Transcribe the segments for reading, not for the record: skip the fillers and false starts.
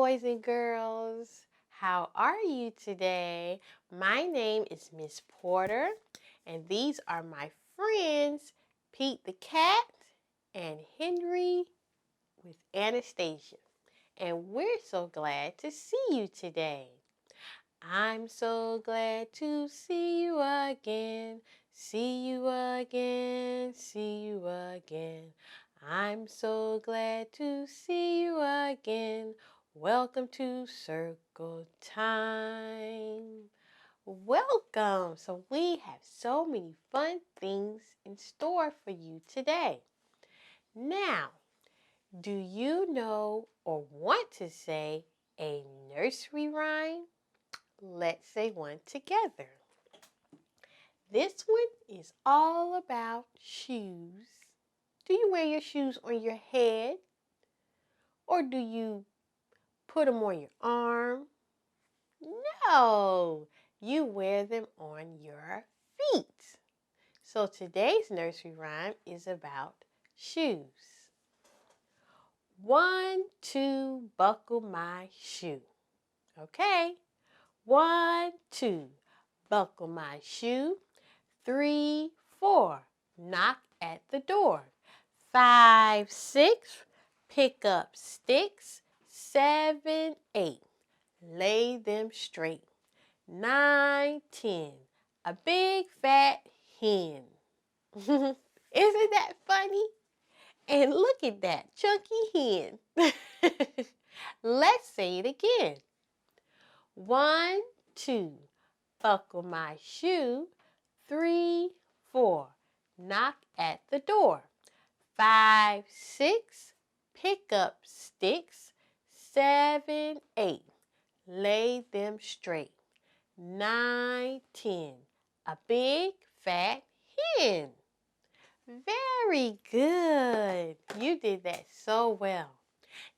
boys and girls. How are you today? My name is Miss Porter, and these are my friends, Pete the cat and Henry with Anastasia. And we're so glad to see you today. I'm so glad to see you again, see you again, see you again. I'm so glad to see you again. Welcome to Circle Time. Welcome. So we have so many fun things in store for you today. Now, do you know or want to say a nursery rhyme? Let's say one together. This one is all about shoes. Do you wear your shoes on your head? Or do you put them on your arm? No, you wear them on your feet. So today's nursery rhyme is about shoes. 1, 2, buckle my shoe. Okay. 1, 2, buckle my shoe. 3, 4, knock at the door. 5, 6, pick up sticks. 7, 8, lay them straight. 9, 10, a big fat hen. Isn't that funny? And look at that chunky hen. Let's say it again. 1, 2, buckle my shoe. 3, 4, knock at the door. 5, 6, pick up sticks. 7, 8, lay them straight. 9, 10, a big fat hen. Very good. You did that so well.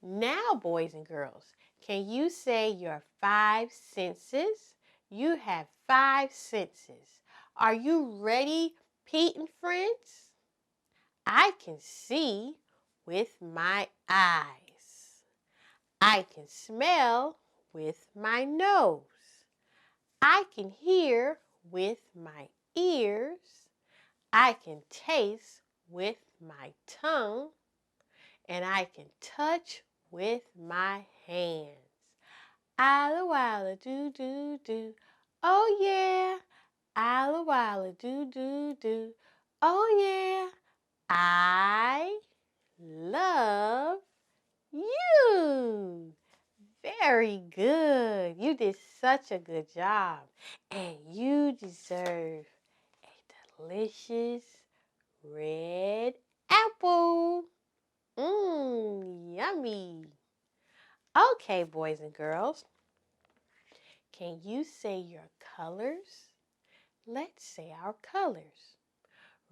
Now, boys and girls, can you say your 5 senses? You have 5 senses. Are you ready, Pete and friends? I can see with my eyes. I can smell with my nose. I can hear with my ears. I can taste with my tongue. And I can touch with my hands. Alla walla do do do. Oh yeah. Alla walla do do do. Oh yeah. I love you. Very good. You did such a good job. And you deserve a delicious red apple. Yummy. Okay, boys and girls. Can you say your colors? Let's say our colors.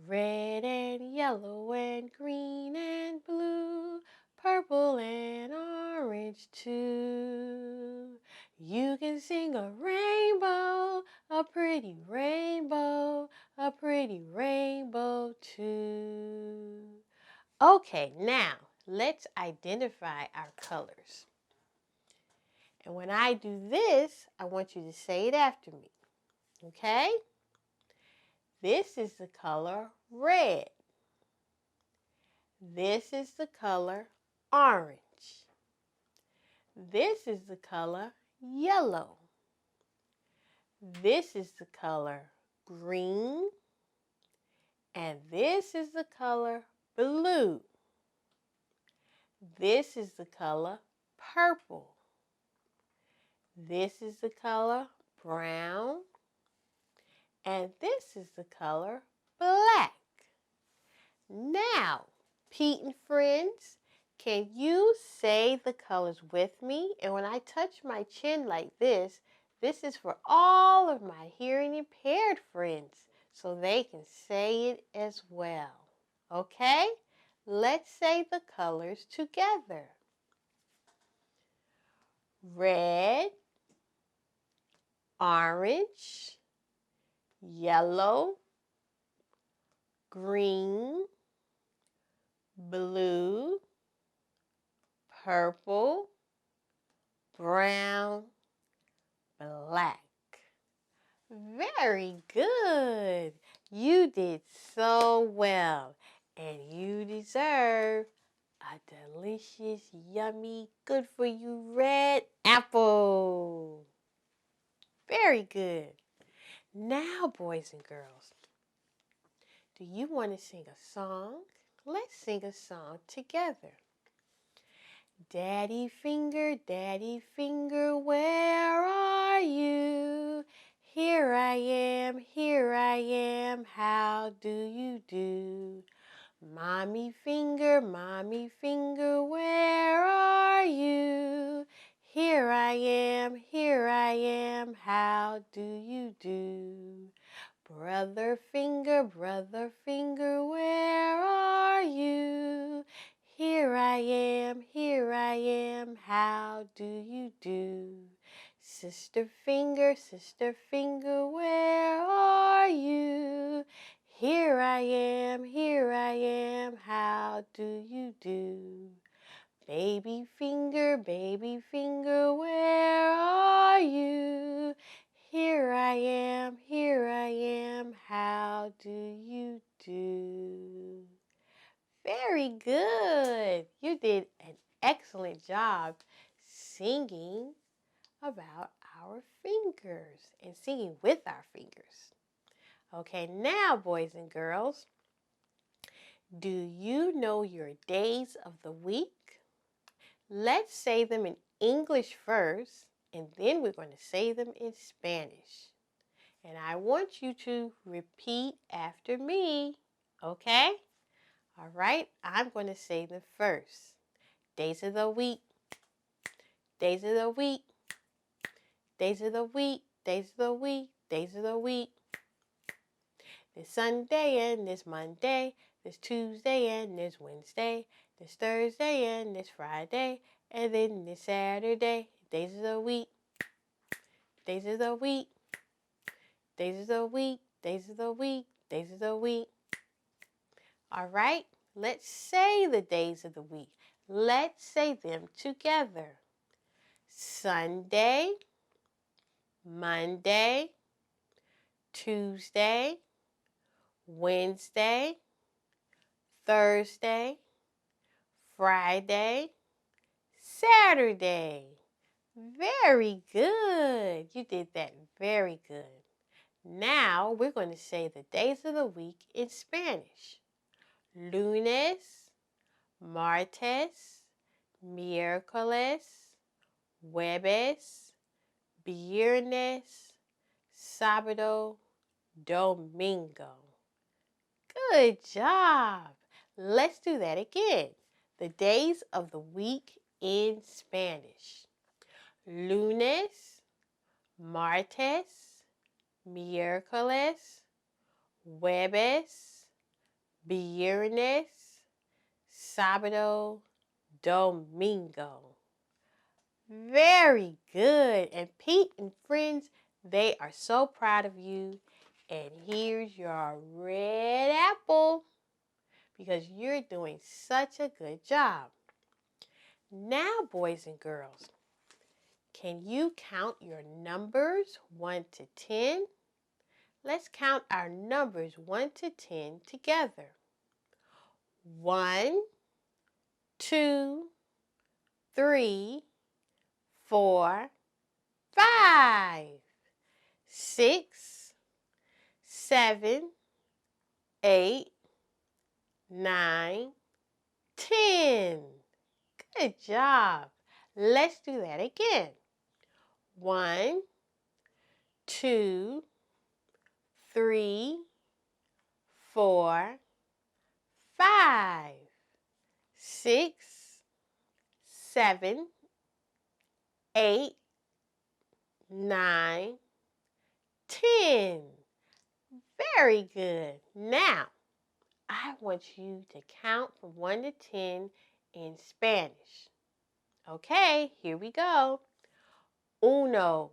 Red and yellow and green and blue, purple and orange too. You can sing a rainbow, a pretty rainbow, a pretty rainbow too. Okay, now let's identify our colors. And when I do this, I want you to say it after me. Okay? This is the color red. This is the color orange. This is the color yellow. This is the color green. And this is the color blue. This is the color purple. This is the color brown. And this is the color black. Now, Pete and friends, can you say the colors with me? And when I touch my chin like this is for all of my hearing impaired friends, so they can say it as well. Okay? Let's say the colors together. Red, orange, yellow, green, blue, purple, brown, black. Very good. You did so well, and you deserve a delicious, yummy, good for you red apple. Very good. Now, boys and girls, do you want to sing a song? Let's sing a song together. Daddy finger, where are you? Here I am, how do you do? Mommy finger, where are you? Here I am, how do you do? Brother finger, where are you? Here I am, how do you do? Sister finger, where are you? Here I am, how do you do? Baby finger, where are you? Here I am, how do you do? Very good. You did an excellent job singing about our fingers and singing with our fingers. Okay, now, boys and girls, do you know your days of the week? Let's say them in English first, and then we're going to say them in Spanish. And I want you to repeat after me, okay? All right, I'm going to say them first. Days of the week, days of the week, days of the week, days of the week, days of the week. There's Sunday and there's Monday, there's Tuesday and there's Wednesday, there's Thursday and there's Friday, and then there's Saturday. Days of the week, days of the week, days of the week, days of the week, days of the week. All right, let's say the days of the week. Let's say them together. Sunday, Monday, Tuesday, Wednesday, Thursday, Friday, Saturday. Very good. You did that very good. Now we're going to say the days of the week in Spanish. Lunes, martes, miércoles, jueves, viernes, sábado, domingo. Good job. Let's do that again. The days of the week in Spanish. Lunes, martes, miércoles, jueves, viernes, sábado, domingo. Very good. And Pete and friends, they are so proud of you. And here's your red apple because you're doing such a good job. Now, boys and girls, can you count your numbers 1 to 10? Let's count our numbers 1 to 10 together. 1, 2, 3, 4, 5, 6, 7, 8, 9, 10. Good job. Let's do that again. 1, 2, 3, 4, 5, 6, 7, 8, 9, 10. Very good. Now, I want you to count from 1 to 10 in Spanish. Okay, here we go. 1, 2,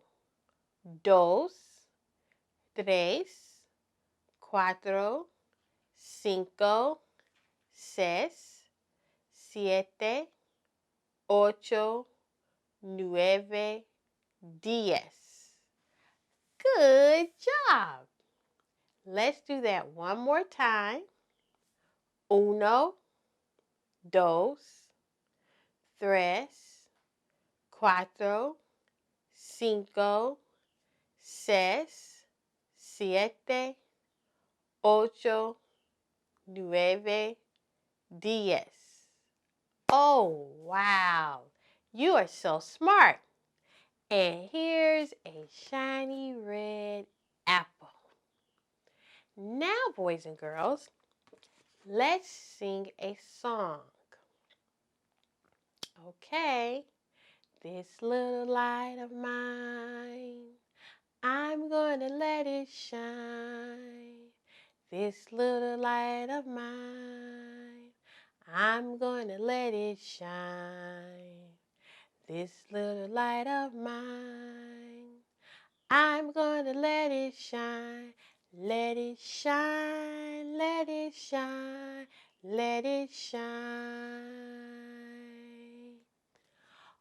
3, 4, 5, 6, 7, 8, 9, 10. Good job. Let's do that one more time. 1, 2, 3, 4, 5, 6, 7, 8, 9, 10. Oh, wow. You are so smart. And here's a shiny red apple. Now, boys and girls, let's sing a song. Okay. This little light of mine, I'm gonna let it shine. This little light of mine, I'm gonna let it shine. This little light of mine, I'm gonna let it shine. Let it shine, let it shine, let it shine.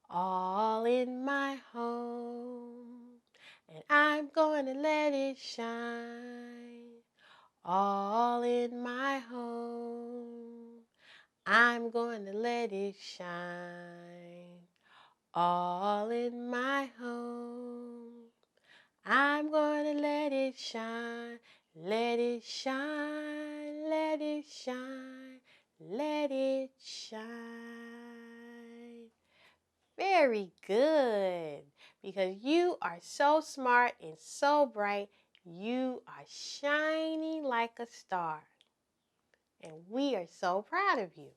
All in my home, and I'm gonna let it shine. All in my home, I'm gonna let it shine. All in my home, I'm gonna let it shine. Let it shine, let it shine, let it shine. Very good. Because you are so smart and so bright, you are shining like a star. And we are so proud of you.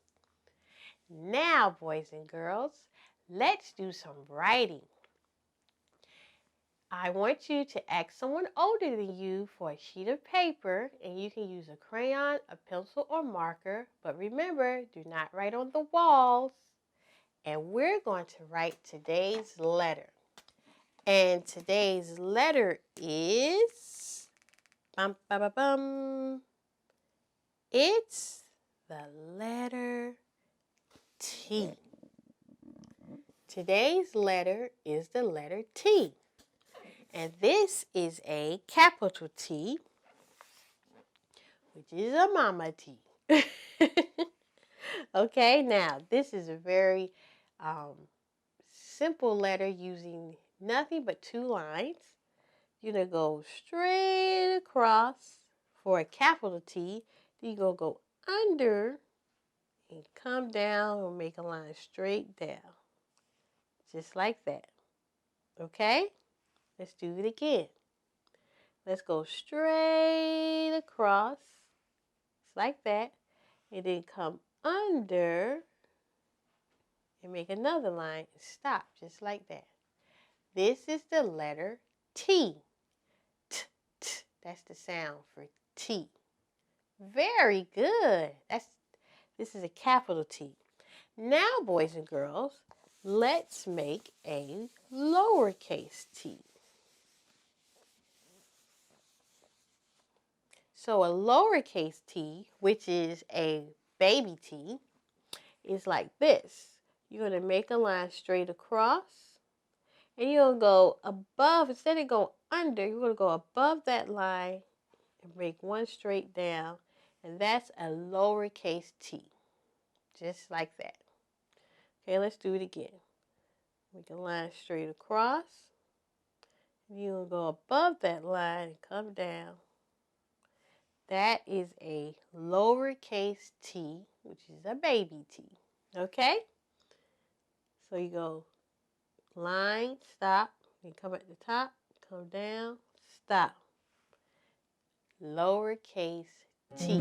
Now, boys and girls, let's do some writing. I want you to ask someone older than you for a sheet of paper, and you can use a crayon, a pencil, or marker. But remember, do not write on the walls. And we're going to write today's letter. And today's letter is, it's the letter T. Today's letter is the letter T. And this is a capital T, which is a mama T. Okay, now this is a very simple letter using nothing but 2 lines. You're going to go straight across for a capital T. Then you're going to go under and come down and make a line straight down. Just like that. Okay? Let's do it again. Let's go straight across. Just like that. And then come under and make another line and stop. Just like that. This is the letter T. T, T. That's the sound for T. Very good. This is a capital T. Now, boys and girls, let's make a lowercase t. So a lowercase t, which is a baby t, is like this. You're going to make a line straight across, and you're going to go above, instead of going under, you're going to go above that line and make one straight down, and that's a lowercase t. Just like that. Okay, let's do it again. Make a line straight across. You'll go above that line and come down. That is a lowercase t, which is a baby t. Okay? So you go line, stop, you come at the top, come down, stop. Lowercase t.